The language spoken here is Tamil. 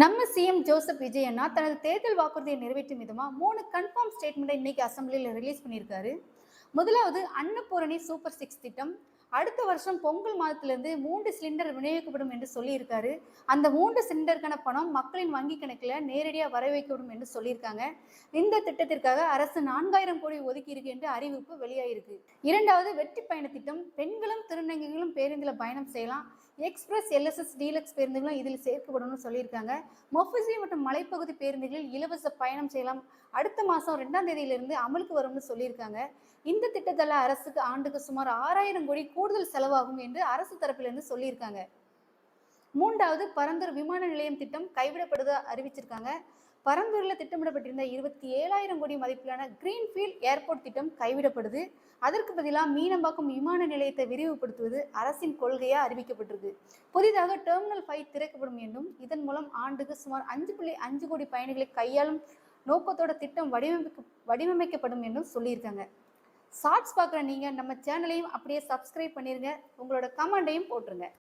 நம்ம சிஎம் ஜோசப் விஜய் அண்ணா தனது தேர்தல் வாக்குறுதியை நிறைவேற்றும் விதமா 3 கன்ஃபார்ம் ஸ்டேட்மெண்ட்டை இன்னைக்கு அசெம்பிளியில் ரிலீஸ் பண்ணியிருக்காரு. முதலாவது அன்னபூரணி சூப்பர் 6 திட்டம். அடுத்த வருஷம் பொங்கல் மாதத்திலிருந்து 3 சிலிண்டர் விநியோகிக்கப்படும் என்று சொல்லியிருக்காரு. அந்த 3 சிலிண்டருக்கான பணம் மக்களின் வங்கி கணக்கில் நேரடியாக வர வைக்கப்படும் என்று சொல்லியிருக்காங்க. இந்த திட்டத்திற்காக அரசு 4000 கோடி ஒதுக்கி இருக்கு என்று அறிவிப்பு வெளியாயிருக்கு. இரண்டாவது வெற்றி பயண திட்டம். பெண்களும் திருநங்கைகளும் பேருந்தில் பயணம் செய்யலாம். எக்ஸ்பிரஸ், எல்எஸ்எஸ், டீலக்ஸ் பேருந்துகளும் இதில் சேர்க்கப்படும் சொல்லியிருக்காங்க. மொஃபிசி மற்றும் மலைப்பகுதி பேருந்துகளில் இலவச பயணம் செய்யலாம். அடுத்த மாதம் 2ஆம் தேதியிலிருந்து அமலுக்கு வரும்னு சொல்லியிருக்காங்க. இந்த திட்டத்தால் அரசுக்கு ஆண்டுக்கு சுமார் 6000 கோடி கூடுதல் செலவாகும் என்று அரசு தரப்பிலிருந்து சொல்லியிருக்காங்க. மூன்றாவது பரந்தூர் விமான நிலையம் திட்டம் கைவிடப்படுவதா அறிவிச்சிருக்காங்க. பரந்தூரில் திட்டமிடப்பட்டிருந்த 27,000 கோடி மதிப்பிலான கிரீன்ஃபீல்ட் ஏர்போர்ட் திட்டம் கைவிடப்படுது. அதற்கு பதிலாக மீனம்பாக்கம் விமான நிலையத்தை விரிவுபடுத்துவது அரசின் கொள்கையாக அறிவிக்கப்பட்டிருக்கு. புதிதாக டெர்மினல் 5 திறக்கப்படும் என்றும் இதன் மூலம் ஆண்டுக்கு சுமார் 5.5 கோடி பயணிகளை கையாளும் நோக்கத்தோட திட்டம் வடிவமைக்கப்படும் என்றும் சொல்லியிருக்காங்க. ஷார்ட்ஸ் பார்க்குற நீங்கள் நம்ம சேனலையும் அப்படியே சப்ஸ்கிரைப் பண்ணிருங்க. உங்களோட கமெண்டையும் போட்டுருங்க.